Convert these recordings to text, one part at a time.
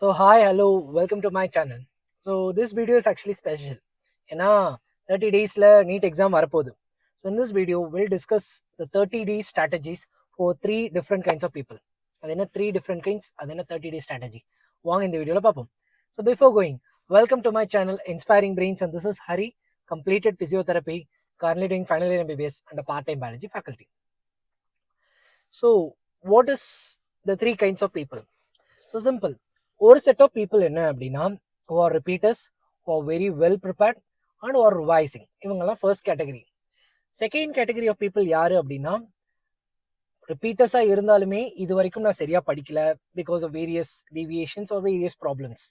So hi, hello, welcome to my channel. So this video is actually special. ஏன்னா 30 daysல NEET exam வரப்போகுது. So in this video, we'll discuss the 30 day strategies for 3 different kinds of people. அது என்ன 3 different kinds, அது என்ன 30 day strategy. வாங்க இந்த வீடியோல பார்ப்போம். So before going, welcome to my channel Inspiring Brains, and this is Hari, completed physiotherapy, currently doing final year MBBS and a part-time biology faculty. So what is the 3 kinds of people? So simple. ஒரு set of people என்ன அப்படின்னா who are repeaters, who are very well prepared and who are revising. இவங்கெல்லாம் first category. Second category of people யாரு அப்படின்னா ரிப்பீட்டர்ஸாக இருந்தாலுமே இது வரைக்கும் நான் சரியாக படிக்கல because of various deviations or various problems,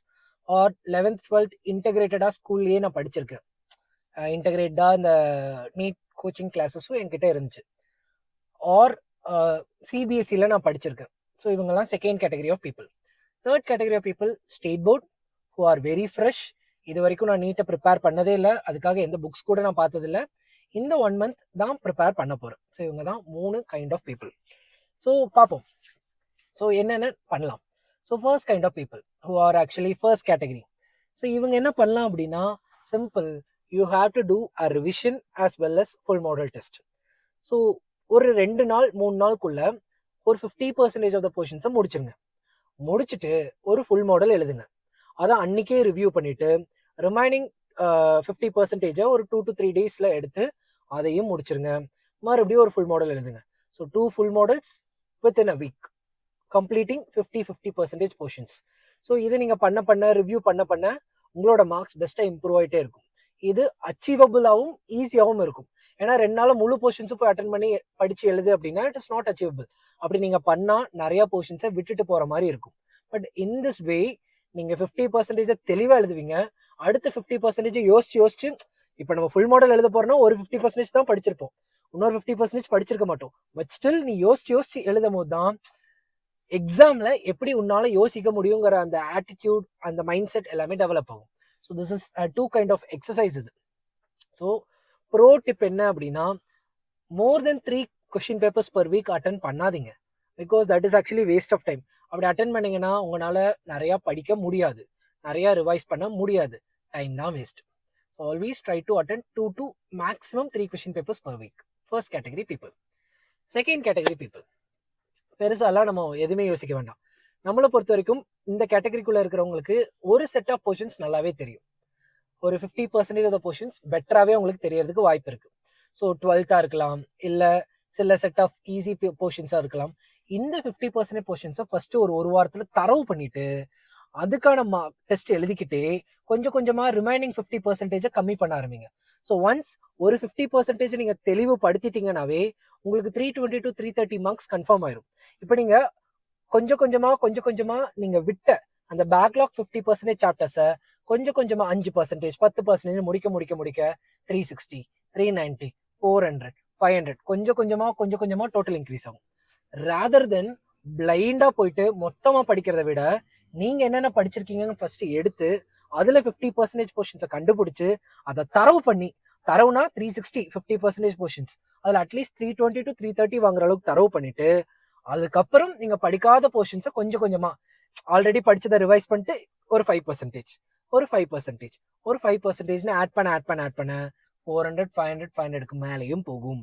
or 11th 12th இன்டகிரேட்டடாக ஸ்கூல்லேயே நான் படிச்சிருக்கேன். இன்டகிரேட்டடாக இந்த நீட் கோச்சிங் கிளாஸஸும் என்கிட்ட இருந்துச்சு, ஆர் சிபிஎஸ்சியில் நான் படிச்சிருக்கேன். ஸோ இவங்கெல்லாம் second category of people. Third category of people state board, who are very fresh. இது வரைக்கும் நான் நீட்டை ப்ரிப்பேர் பண்ணதே இல்லை, அதுக்காக எந்த புக்ஸ் கூட நான் பார்த்ததில்லை. இந்த 1 month தான் ப்ரிப்பேர் பண்ண போகிறேன். ஸோ இவங்க தான் 3 கைண்ட் ஆஃப் பீப்புள். ஸோ பார்ப்போம். ஸோ என்னென்ன பண்ணலாம். So first kind of people who are actually first category. So இவங்க என்ன பண்ணலாம் அப்படின்னா simple, you have to do a revision as well as full model test. So ஒரு 2 நாள் 3 நாளுக்குள்ள ஒரு 50% ஆஃப் த போர்ஷன்ஸை முடிச்சுட்டு ஒரு ஃபுல் மாடல் எழுதுங்க. அதை அன்னைக்கே ரிவ்யூ பண்ணிட்டு ரிமைனிங் 50% ஒரு 2 to 3 daysல எடுத்து அதையும் முடிச்சிருங்க. மறுபடியும் ஒரு ஃபுல் மாடல் எழுதுங்க. So 2 full models within a week, completing 50% portions. So இது நீங்கள் பண்ண ரிவ்யூ பண்ண உங்களோட மார்க்ஸ் பெஸ்ட்டாக இம்ப்ரூவ் ஆகிட்டே இருக்கும். இது அச்சீவபிளாகவும் ஈஸியாகவும் இருக்கும். ஏன்னா 2 நாள் முழு போர்ஷன்ஸும் போய் அட்டன் பண்ணி படிச்சு எழுது அப்படின்னா இட் இஸ் நாட் அச்சீவபிள். அப்படி நீங்க பண்ணா நிறைய போர்ஷன்ஸை விட்டுட்டு போற மாதிரி இருக்கும். பட் இன் திஸ் வே நீங்க 50% தெளிவா எழுதுவீங்க. அடுத்த 50% யோசிச்சு இப்ப நம்ம ஃபுல் மாடல் எழுத போறோம்னா ஒரு 50% தான் படிச்சிருப்போம், இன்னொரு 50% படிச்சிருக்க மாட்டோம். பட் ஸ்டில் நீ யோசிச்சு எழுதும் போது தான் எக்ஸாம்ல எப்படி உன்னால யோசிக்க முடியுங்கிற அந்த ஆட்டிடியூட், அந்த மைண்ட் செட் எல்லாமே டெவலப் ஆகும். So this is 2 kind of exercise இது. ஸோ ப்ரோ டிப் என்ன அப்படின்னா more than 3 question papers per week attend பண்ணாதீங்க. Because that is actually waste of time. அப்படி அட்டன் பண்ணீங்கன்னா உங்களால் நிறையா படிக்க முடியாது, நிறையா ரிவைஸ் பண்ண முடியாது, டைம் தான் waste. So always try to attend 2 to maximum 3 question papers per week. First category people. Second category people பெருசாலாம் நம்ம எதுவுமே யோசிக்க வேண்டாம். நம்மளை பொறுத்த வரைக்கும் இந்த கேட்டகரிக்குள்ளே இருக்கிறவங்களுக்கு ஒரு செட் ஆஃப் போர்ஷன்ஸ் நல்லாவே தெரியும். ஒரு 50% ஆஃப் த போர்ஷன்ஸ் பெட்டராகவே உங்களுக்கு தெரியறதுக்கு வாய்ப்பு இருக்கு. ஸோ 12th இருக்கலாம், இல்லை சில செட் ஆஃப் ஈஸி போர்ஷன்ஸாக இருக்கலாம். இந்த 50% போர்ஷன்ஸை ஃபர்ஸ்ட் ஒரு வாரத்தில் தரவு பண்ணிட்டு அதுக்கான டெஸ்ட் எழுதிக்கிட்டே கொஞ்சம் கொஞ்சமாக ரிமைனிங் 50% கம்மி பண்ண ஆரம்பிங்க. ஸோ ஒன்ஸ் ஒரு 50% நீங்கள் தெளிவுபடுத்திட்டீங்கன்னாவே உங்களுக்கு 320 to 330 மார்க்ஸ் கன்ஃபார்ம் ஆயிரும். இப்போ நீங்கள் கொஞ்சம் கொஞ்சமாக நீங்கள் விட்ட அந்த பேக்லாக் 50% சாப்டர்ஸை கொஞ்சம் 5%, 10% முடிக்க 360, 390, 400, 500 கொஞ்சம் கொஞ்சமா டோட்டல் இன்க்ரீஸ் ஆகும். ரேதர் தென் பிளைண்டா போயிட்டு மொத்தமா படிக்கிறத விட நீங்க என்னென்ன படிச்சிருக்கீங்கன்னு ஃபர்ஸ்ட் எடுத்து அதுல 50% போர்ஷன்ஸை கண்டுபிடிச்சு அதை தரவு பண்ணி, தரவுனா 360 50% போர்ஷன்ஸ், அதுல அட்லீஸ்ட் 320 to 330 வாங்குற அளவுக்கு தரவு பண்ணிட்டு அதுக்கப்புறம் நீங்க படிக்காத போர்ஷன்ஸை கொஞ்சம் கொஞ்சமா ஆல்ரெடி படிச்சதை ரிவைஸ் பண்ணிட்டு ஒரு 5% ஆட் பண்ண 400, 500, 500க்கு மேலேயும் போகும்.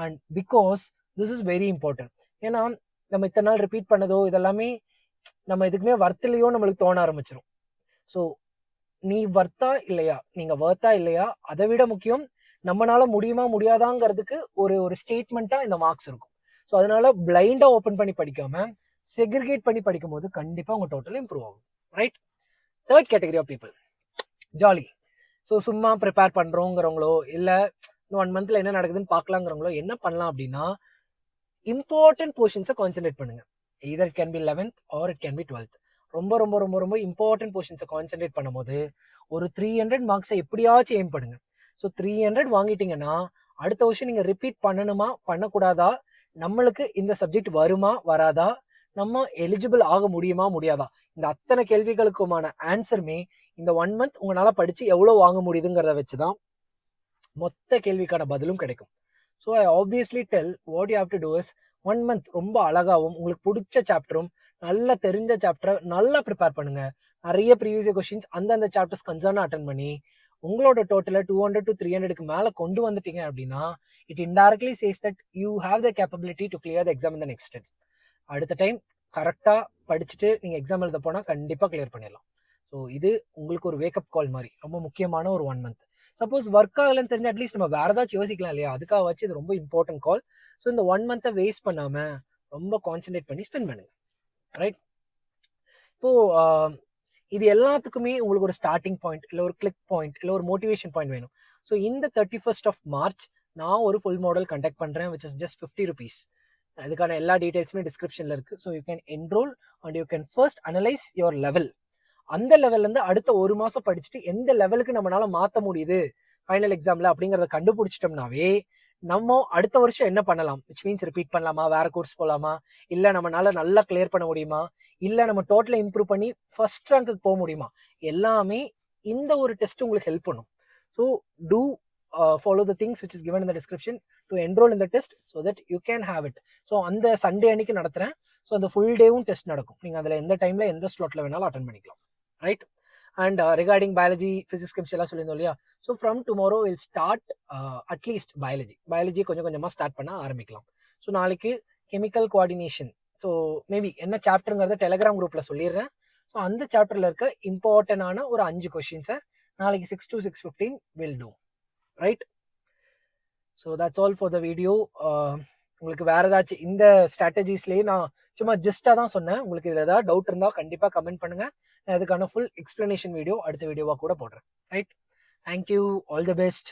And because this is very important. ஏன்னா நம்ம இத்தனை நாள் ரிப்பீட் பண்ணதோ இதெல்லாமே நம்ம இதுக்குமே வர்த்திலையோ நம்மளுக்கு தோண ஆரம்பிச்சிடும். ஸோ நீ வர்த்தா இல்லையா அதை விட முக்கியம் நம்மளால முடியுமா முடியாதாங்கிறதுக்கு ஒரு ஸ்டேட்மெண்ட்டா இந்த மார்க்ஸ் இருக்கும். ஸோ அதனால பிளைண்டா ஓப்பன் பண்ணி படிக்காம செக்ரிகேட் பண்ணி படிக்கும் போது கண்டிப்பா உங்க டோட்டல் இம்ப்ரூவ் ஆகும். Right. Third category of people jolly. So சும்மா ப்ரிப்பேர் பண்ணுறோங்கிறவங்களோ இல்லை இந்த 1 monthல என்ன நடக்குதுன்னு பார்க்கலாங்கிறவங்களோ என்ன பண்ணலாம் அப்படின்னா இம்பார்ட்டன்ட் போர்ஷன்ஸை கான்சென்ட்ரேட் பண்ணுங்க. either it can be 11th or it can be 12th. ரொம்ப இம்பார்ட்டன்ட் போர்ஷன்ஸை கான்சென்ட்ரேட் பண்ணும்போது ஒரு 300 மார்க்ஸை எப்படியாச்சும் எய்ம் பண்ணுங்க. ஸோ 300 வாங்கிட்டீங்கன்னா அடுத்த வருஷம் நீங்கள் ரிப்பீட் பண்ணணுமா பண்ணக்கூடாதா, நம்மளுக்கு இந்த சப்ஜெக்ட் வருமா வராதா, நம்ம எலிஜிபிள் ஆக முடியாதா, இந்த அத்தனை கேள்விகளுக்குமான ஆன்சருமே இந்த 1 month உங்களால படிச்சு எவ்வளவு வாங்க முடியுதுங்கிறத வச்சுதான் மொத்த கேள்விக்கான பதிலும் கிடைக்கும். So I obviously tell what you have to do is 1 month ரொம்ப அழகாவும் உங்களுக்கு பிடிச்ச சாப்டரும் நல்லா தெரிஞ்ச சாப்டரை நல்லா ப்ரிப்பேர் பண்ணுங்க. நிறைய ப்ரீவியஸ் கொஸ்டின்ஸ் அந்தந்த சாப்டர்ஸ் கன்சர்னாக அட்டன் பண்ணி உங்களோட டோட்டலை 200 to 300க்கு மேலே கொண்டு வந்துட்டீங்க அப்படின்னா it indirectly says that you have the capability to clear the exam இந்த நெக்ஸ்ட் டைம். அடுத்த டைம் கரெக்டாக படிச்சுட்டு நீங்கள் எக்ஸாம் எழுத போனால் கண்டிப்பாக கிளியர் பண்ணிடலாம். ஸோ இது உங்களுக்கு ஒரு வேக்கப் கால் மாதிரி, ரொம்ப முக்கியமான ஒரு 1 month. சப்போஸ் ஒர்க் ஆகலன்னு தெரிஞ்சு அட்லீஸ்ட் நம்ம வேறு ஏதாச்சும் யோசிக்கலாம் இல்லையா, அதுக்காக வச்சு இது ரொம்ப இம்பார்ட்டன்ட் கால். ஸோ இந்த 1 month வேஸ்ட் பண்ணாமல் ரொம்ப கான்சென்ட்ரேட் பண்ணி ஸ்பெண்ட் பண்ணுங்க. ரைட். இப்போது இது எல்லாத்துக்குமே உங்களுக்கு ஒரு ஸ்டார்டிங் பாயிண்ட் இல்லை ஒரு கிளிக் பாயிண்ட் இல்லை ஒரு மோட்டிவேஷன் பாயிண்ட் வேணும். ஸோ இந்த 31st of March நான் ஒரு ஃபுல் மாடல் கண்டக்ட் பண்ணுறேன், விச் இஸ் ஜஸ்ட் 50 rupees. அதுக்கான எல்லா டீட்டெயில்ஸுமே டிஸ்கிரிப்ஷனில் இருக்குது. So you can enrol and you can first analyse your level. அந்த லெவல்லேருந்து அடுத்த 1 மாதம் படிச்சுட்டு எந்த லெவலுக்கு நம்மளால மாற்ற முடியுது ஃபைனல் எக்ஸாமில் அப்படிங்கிறத கண்டுபிடிச்சிட்டோம்னாவே நம்ம அடுத்த வருஷம் என்ன பண்ணலாம், விச் மீன்ஸ் ரிப்பீட் பண்ணலாமா, வேற கோர்ஸ் போகலாமா, இல்லை நம்மளால நல்லா கிளியர் பண்ண முடியுமா, இல்லை நம்ம டோட்டலை இம்ப்ரூவ் பண்ணி ஃபர்ஸ்ட் ரேங்க்கு போக முடியுமா, எல்லாமே இந்த ஒரு டெஸ்ட் உங்களுக்கு ஹெல்ப் பண்ணும். So to follow the things which is given in the description to enroll in the test so that you can have it. So அந்த சண்டே அன்னைக்கு நடத்துகிறேன். ஸோ அந்த ஃபுல் டேவும் டெஸ்ட் நடக்கும். நீங்கள் அதில் எந்த டைமில் எந்த ஸ்லாட்டில் வேணாலும் அட்டன் பண்ணிக்கலாம். Right. And regarding biology, physics, chemistry எல்லாம் சொல்லியிருந்தோம் இல்லையா. So from tomorrow will start at least biology கொஞ்சம் கொஞ்சமாக ஸ்டார்ட் பண்ண ஆரம்பிக்கலாம். ஸோ நாளைக்கு கெமிக்கல் கோஆர்டினேஷன், ஸோ மேபி என்ன சாப்டருங்கிறத டெலிகிராம் குரூப்பில் சொல்லிடுறேன். ஸோ அந்த சாப்டரில் இருக்க இம்பார்ட்டண்டான ஒரு 5 கொஸ்டின்ஸை நாளைக்கு 6 to 6:15 will do. Right. So that's all for the video. உங்களுக்கு வேறு ஏதாச்சும் இந்த ஸ்ட்ராட்டஜிஸ்லேயே நான் சும்மா ஜஸ்ட்டாக தான் சொன்னேன். உங்களுக்கு இதில் ஏதாவது டவுட் இருந்தால் கண்டிப்பாக கமெண்ட் பண்ணுங்கள். நான் அதுக்கான ஃபுல் எக்ஸ்ப்ளனேஷன் வீடியோ அடுத்த வீடியோவாக கூட போடுறேன். Right. Thank you. All the best.